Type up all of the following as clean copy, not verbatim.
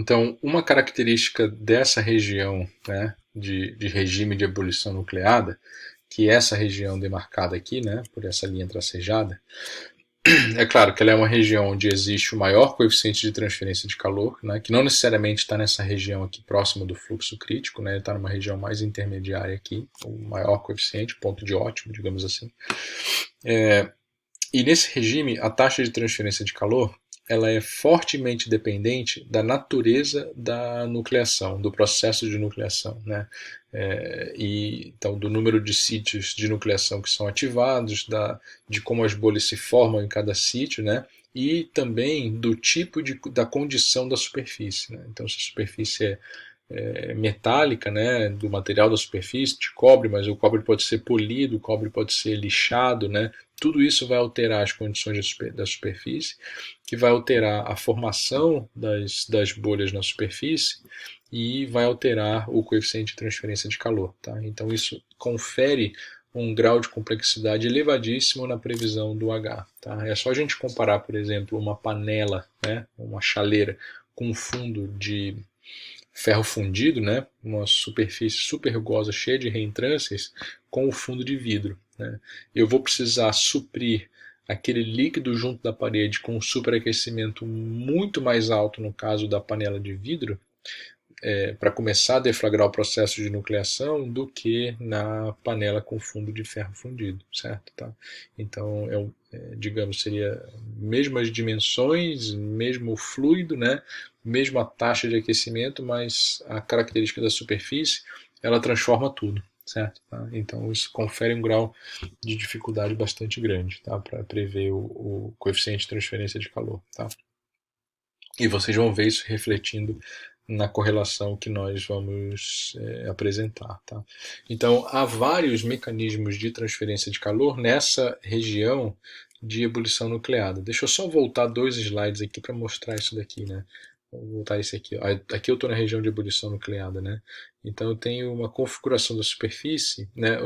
Então, uma característica dessa região, né, de regime de ebulição nucleada, que é essa região demarcada aqui, né, por essa linha tracejada, é claro que ela é uma região onde existe o maior coeficiente de transferência de calor, né, que não necessariamente está nessa região aqui próxima do fluxo crítico, né, está numa região mais intermediária aqui, o maior coeficiente, ponto de ótimo, digamos assim. E nesse regime, a taxa de transferência de calor ela é fortemente dependente da natureza da nucleação, do processo de nucleação, né? Então, do número de sítios de nucleação que são ativados, de como as bolhas se formam em cada sítio, né? E também do tipo da condição da superfície. Né? Então, se a superfície metálica, né, do material da superfície, de cobre, mas o cobre pode ser polido, o cobre pode ser lixado, né? Tudo isso vai alterar as condições da superfície, que vai alterar a formação das bolhas na superfície e vai alterar o coeficiente de transferência de calor. Tá? Então isso confere um grau de complexidade elevadíssimo na previsão do H. Tá? É só a gente comparar, por exemplo, uma panela, né, uma chaleira com um fundo de ferro fundido, né, uma superfície super rugosa cheia de reentrâncias, com o fundo de vidro. Né. Eu vou precisar suprir aquele líquido junto da parede com um superaquecimento muito mais alto no caso da panela de vidro, para começar a deflagrar o processo de nucleação do que na panela com fundo de ferro fundido, certo? Tá? Então, digamos, seria mesmas dimensões, mesmo fluido, né? Mesma taxa de aquecimento, mas a característica da superfície, ela transforma tudo, certo? Tá? Então, isso confere um grau de dificuldade bastante grande, tá? Para prever o coeficiente de transferência de calor, tá? E vocês vão ver isso refletindo na correlação que nós vamos apresentar. Tá? Então, há vários mecanismos de transferência de calor nessa região de ebulição nucleada. Deixa eu só voltar 2 slides aqui para mostrar isso daqui. Né? Vou voltar esse aqui. Aqui eu estou na região de ebulição nucleada. Né? Então, eu tenho uma configuração da superfície, né,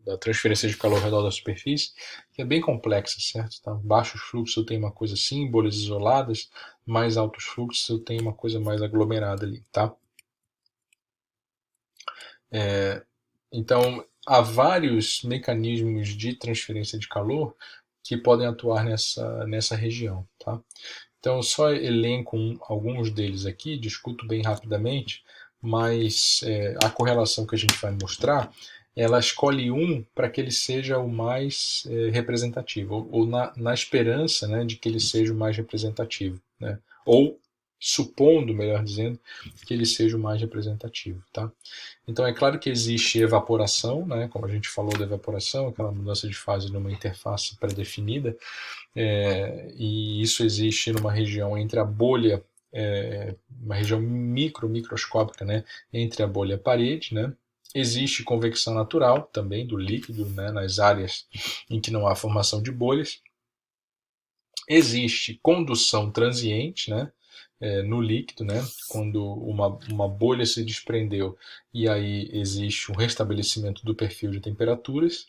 da transferência de calor ao redor da superfície, que é bem complexa, certo? Tá? Baixos fluxos eu tenho uma coisa assim, bolhas isoladas, mais altos fluxos eu tenho uma coisa mais aglomerada ali, tá? Então, há vários mecanismos de transferência de calor que podem atuar nessa região, tá? Então, eu só elenco alguns deles aqui, discuto bem rapidamente, mas a correlação que a gente vai mostrar, ela escolhe um para que ele seja o mais representativo, ou na esperança, né, de que ele seja o mais representativo, né? Ou supondo, melhor dizendo, que ele seja o mais representativo. Tá? Então é claro que existe evaporação, né, como a gente falou da evaporação, aquela mudança de fase numa interface pré-definida, e isso existe numa região entre a bolha, uma região microscópica, né, entre a bolha e a parede, né. Existe convecção natural também do líquido, né, nas áreas em que não há formação de bolhas. Existe condução transiente, né, no líquido, né, quando uma bolha se desprendeu e aí existe um restabelecimento do perfil de temperaturas.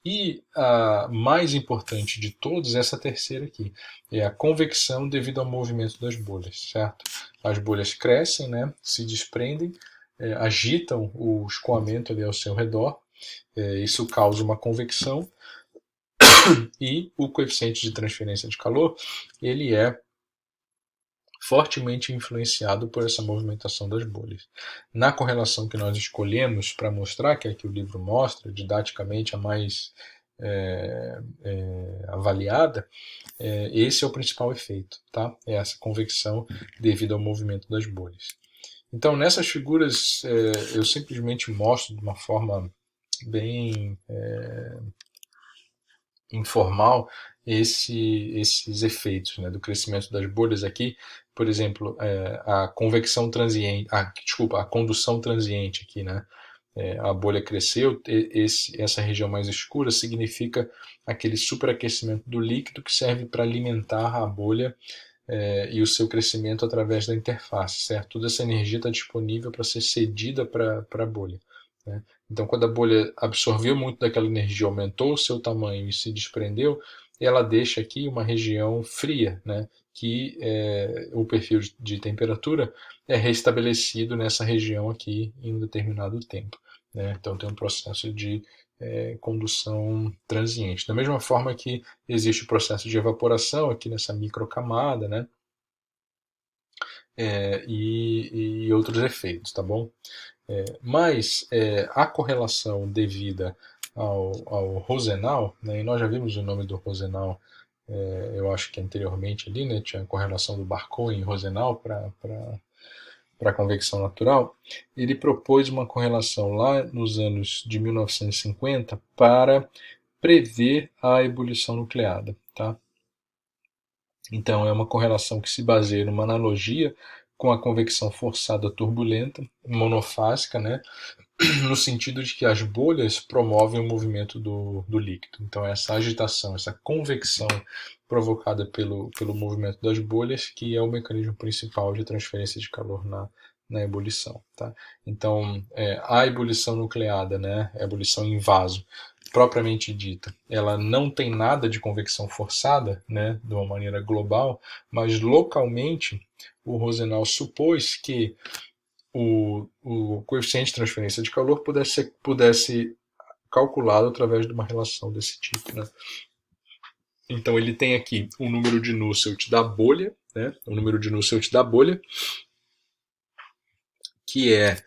E a mais importante de todos, essa terceira aqui, é a convecção devido ao movimento das bolhas, certo? As bolhas crescem, né, se desprendem, agitam o escoamento ali ao seu redor, isso causa uma convecção e o coeficiente de transferência de calor ele é fortemente influenciado por essa movimentação das bolhas. Na correlação que nós escolhemos para mostrar, que é a que o livro mostra, didaticamente a mais avaliada, esse é o principal efeito, tá? É essa convecção devido ao movimento das bolhas. Então, nessas figuras, eu simplesmente mostro de uma forma bem informal esses efeitos, né, do crescimento das bolhas aqui, por exemplo, a convecção transiente, desculpa, a condução transiente aqui, né, a bolha cresceu, essa região mais escura significa aquele superaquecimento do líquido que serve para alimentar a bolha e o seu crescimento através da interface, certo? Toda essa energia está disponível para ser cedida para a bolha. Né? Então, quando a bolha absorveu muito daquela energia, aumentou o seu tamanho e se desprendeu, ela deixa aqui uma região fria, né? que o perfil de temperatura é restabelecido nessa região aqui em um determinado tempo, né? Então tem um processo de condução transiente. Da mesma forma que existe o processo de evaporação aqui nessa microcamada, né? E outros efeitos, tá bom? Mas a correlação devida ao Rosenau, né, e nós já vimos o nome do Rosenau, eu acho que anteriormente ali, né, tinha a correlação do Barkhoum e Rosenau para a convecção natural, ele propôs uma correlação lá nos anos de 1950 para prever a ebulição nucleada. Tá? Então, é uma correlação que se baseia numa analogia com a convecção forçada turbulenta, monofásica, né? No sentido de que as bolhas promovem o movimento do líquido. Então, essa agitação, essa convecção provocada pelo movimento das bolhas, que é o mecanismo principal de transferência de calor na ebulição. Tá? Então, a ebulição nucleada, né, a ebulição em vaso, propriamente dita, ela não tem nada de convecção forçada, né, de uma maneira global, mas localmente o Rosenau supôs que o coeficiente de transferência de calor pudesse calculado através de uma relação desse tipo. Né? Então ele tem aqui o número de Nusselt da bolha, né? O número de Nusselt da bolha, que é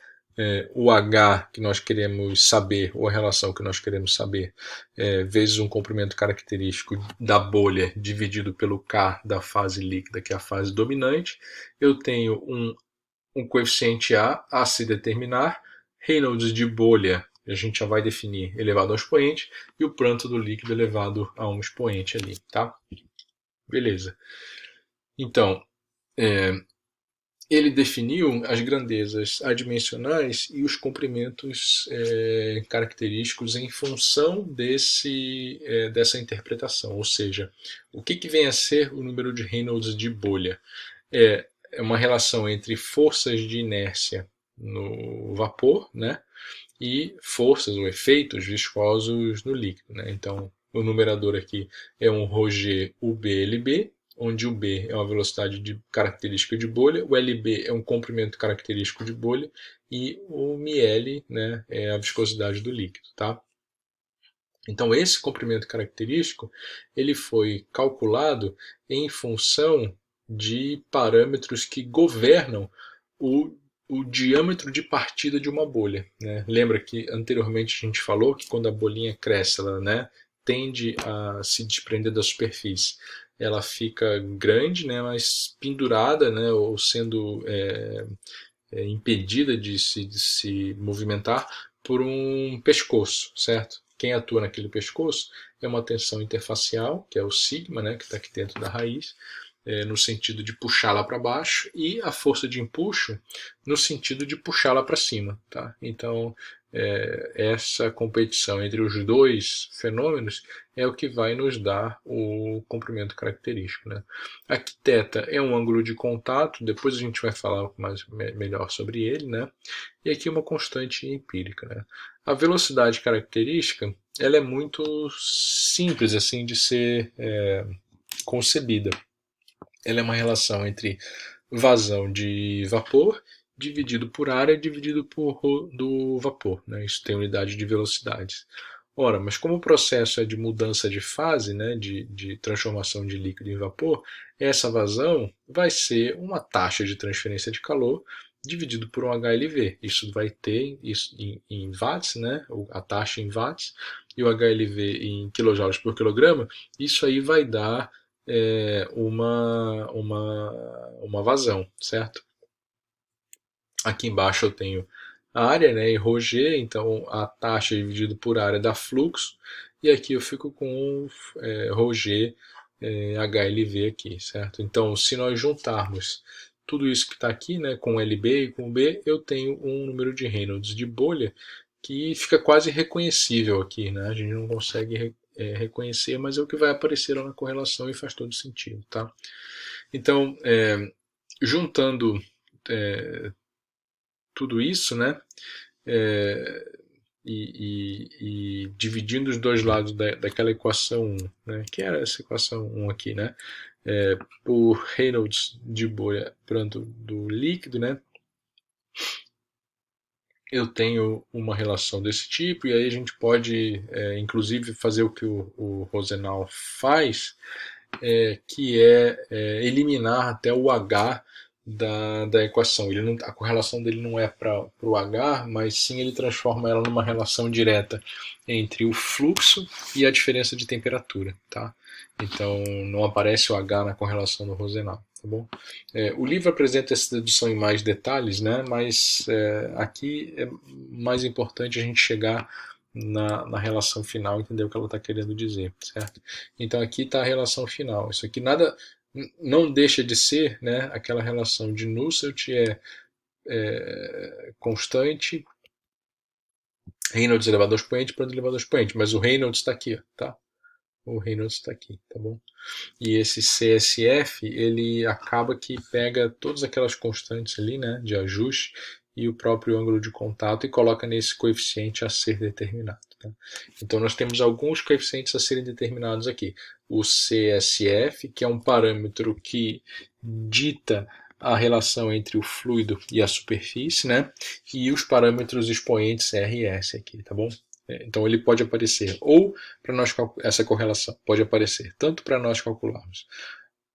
o H que nós queremos saber, ou a relação que nós queremos saber, vezes um comprimento característico da bolha dividido pelo K da fase líquida, que é a fase dominante. Eu tenho um coeficiente a se determinar, Reynolds de bolha, a gente já vai definir elevado ao expoente, e o pranto do líquido elevado a um expoente ali, tá? Beleza. Então, ele definiu as grandezas adimensionais e os comprimentos característicos em função dessa interpretação, ou seja, o que vem a ser o número de Reynolds de bolha? É uma relação entre forças de inércia no vapor, né, e forças ou efeitos viscosos no líquido. Né? Então, o numerador aqui é um Roger UBLB, onde o B é uma velocidade característica de bolha, o LB é um comprimento característico de bolha e o μL, né, é a viscosidade do líquido. Tá? Então, esse comprimento característico ele foi calculado em função de parâmetros que governam o diâmetro de partida de uma bolha. Né? Lembra que anteriormente a gente falou que quando a bolinha cresce, ela, né, tende a se desprender da superfície. Ela fica grande, né, mas pendurada, né, ou sendo impedida de se movimentar por um pescoço, certo? Quem atua naquele pescoço é uma tensão interfacial, que é o sigma, né, que está aqui dentro da raiz, no sentido de puxá-la para baixo, e a força de empuxo no sentido de puxá-la para cima. Tá? Então, essa competição entre os dois fenômenos é o que vai nos dar o comprimento característico. Né? Aqui θ é um ângulo de contato, depois a gente vai falar melhor sobre ele, né? E aqui uma constante empírica. Né? A velocidade característica ela é muito simples assim de ser concebida. Ela é uma relação entre vazão de vapor dividido por área dividido por do vapor. Né? Isso tem unidade de velocidades. Ora, mas como o processo é de mudança de fase, né, de transformação de líquido em vapor, essa vazão vai ser uma taxa de transferência de calor dividido por um HLV. Isso vai ter isso em watts, né, a taxa em watts, e o HLV em quilojoules por quilograma. Isso aí vai dar uma vazão, certo? Aqui embaixo eu tenho a área, né, e ρg, então a taxa dividida por área dá fluxo, e aqui eu fico com ρg HLV aqui, certo? Então, se nós juntarmos tudo isso que está aqui, né, com LB e com B, eu tenho um número de Reynolds de bolha que fica quase reconhecível aqui, né? A gente não consegue reconhecer, mas é o que vai aparecer lá na correlação e faz todo sentido, tá? Então, juntando tudo isso, né, e dividindo os dois lados daquela equação 1, né, que era essa equação 1 aqui, né, por Reynolds de bolha pronto do líquido, né? Eu tenho uma relação desse tipo, e aí a gente pode, inclusive, fazer o que o Rosenau faz, que é eliminar até o H da equação. Ele não, a correlação dele não é para o H, mas sim ele transforma ela numa relação direta entre o fluxo e a diferença de temperatura. Tá? Então não aparece o H na correlação do Rosenau. Tá bom? O livro apresenta essa dedução em mais detalhes, né? Mas aqui é mais importante a gente chegar na relação final, entender o que ela está querendo dizer, certo? Então aqui está a relação final. Isso aqui nada não deixa de ser, né, aquela relação de Nusselt constante, Reynolds elevado ao expoente, Prandtl elevado ao expoente, mas o Reynolds está aqui, ó, tá? O Reynolds está aqui, tá bom? E esse CSF, ele acaba que pega todas aquelas constantes ali, né, de ajuste e o próprio ângulo de contato e coloca nesse coeficiente a ser determinado. Tá? Então nós temos alguns coeficientes a serem determinados aqui. O CSF, que é um parâmetro que dita a relação entre o fluido e a superfície, né? E os parâmetros expoentes R e S aqui, tá bom? Então ele pode aparecer ou para nós essa correlação pode aparecer tanto para nós calcularmos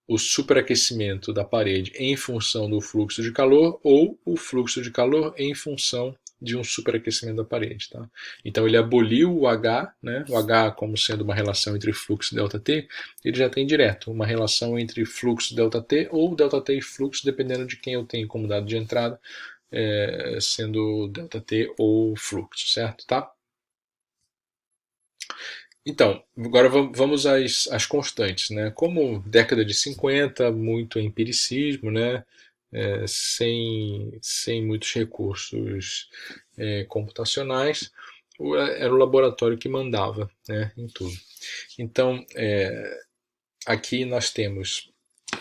o superaquecimento da parede em função do fluxo de calor ou o fluxo de calor em função de um superaquecimento da parede. Tá? Então ele aboliu o H, né? O H como sendo uma relação entre fluxo e ΔT, ele já tem direto uma relação entre fluxo e ΔT ou ΔT e fluxo, dependendo de quem eu tenho como dado de entrada, sendo ΔT ou fluxo, certo? Tá? Então, agora vamos às constantes, né? Como década de 50, muito empiricismo, né? Sem muitos recursos computacionais, era o laboratório que mandava, né, em tudo. Então, aqui nós temos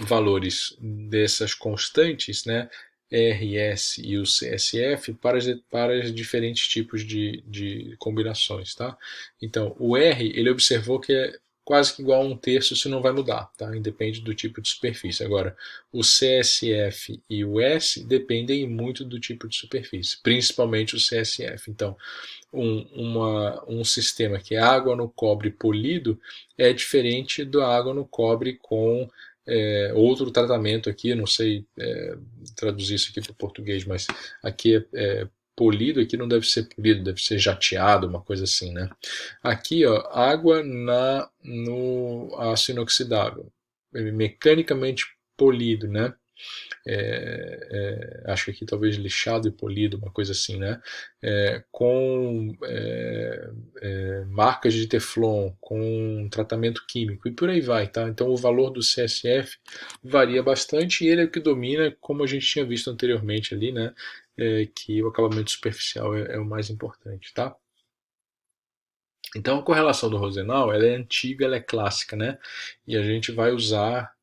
valores dessas constantes, né, R, S e o CSF para os diferentes tipos de combinações. Tá? Então, o R ele observou que é quase que igual a 1/3, se não vai mudar, tá? Independe do tipo de superfície. Agora, o CSF e o S dependem muito do tipo de superfície, principalmente o CSF. Então, um sistema que é água no cobre polido é diferente da água no cobre com outro tratamento aqui, não sei traduzir isso aqui para o português, mas aqui polido, aqui não deve ser polido, deve ser jateado, uma coisa assim, né? Aqui, ó, água no aço inoxidável, mecanicamente polido, né? Acho que aqui talvez lixado e polido, uma coisa assim, né? Com marcas de Teflon, com tratamento químico e por aí vai, tá? Então o valor do CSF varia bastante e ele é o que domina, como a gente tinha visto anteriormente ali, né? Que o acabamento superficial é o mais importante, tá? Então a correlação do Rosenau ela é antiga, ela é clássica, né? E a gente vai usar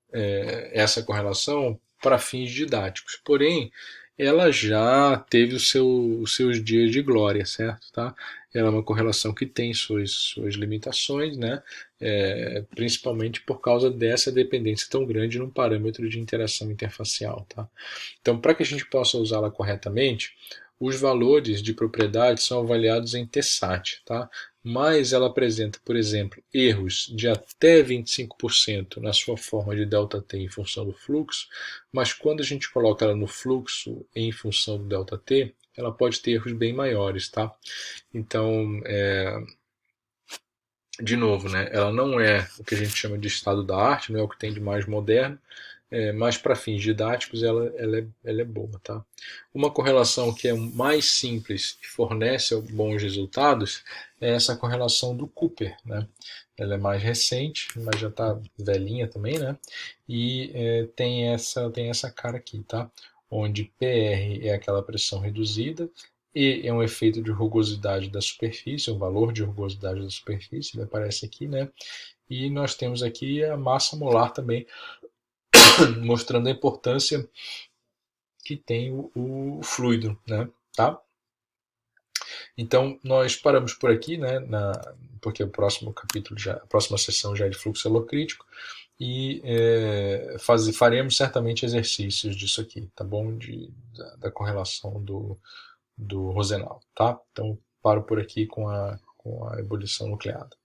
essa correlação para fins didáticos. Porém, ela já teve os seus dias de glória, certo? Tá? Ela é uma correlação que tem suas limitações, né? Principalmente por causa dessa dependência tão grande num parâmetro de interação interfacial. Tá? Então, para que a gente possa usá-la corretamente, os valores de propriedade são avaliados em TSAT, tá? Mas ela apresenta, por exemplo, erros de até 25% na sua forma de ΔT em função do fluxo, mas quando a gente coloca ela no fluxo em função do ΔT, ela pode ter erros bem maiores, tá? Então, de novo, né, ela não é o que a gente chama de estado da arte, não é o que tem de mais moderno, mas para fins didáticos ela é boa. Tá? Uma correlação que é mais simples e fornece bons resultados é essa correlação do Cooper. Né? Ela é mais recente, mas já está velhinha também, né? E tem essa cara aqui, tá? Onde PR é aquela pressão reduzida, E é um efeito de rugosidade da superfície, um valor de rugosidade da superfície, ele aparece aqui, né? E nós temos aqui a massa molar também, mostrando a importância que tem o fluido, né? Tá? Então nós paramos por aqui, né? Porque o próximo capítulo a próxima sessão já é de fluxo halocrítico. e faremos certamente exercícios disso aqui, tá bom? Da correlação do Rosenau, tá? Então, paro por aqui com a ebulição nucleada.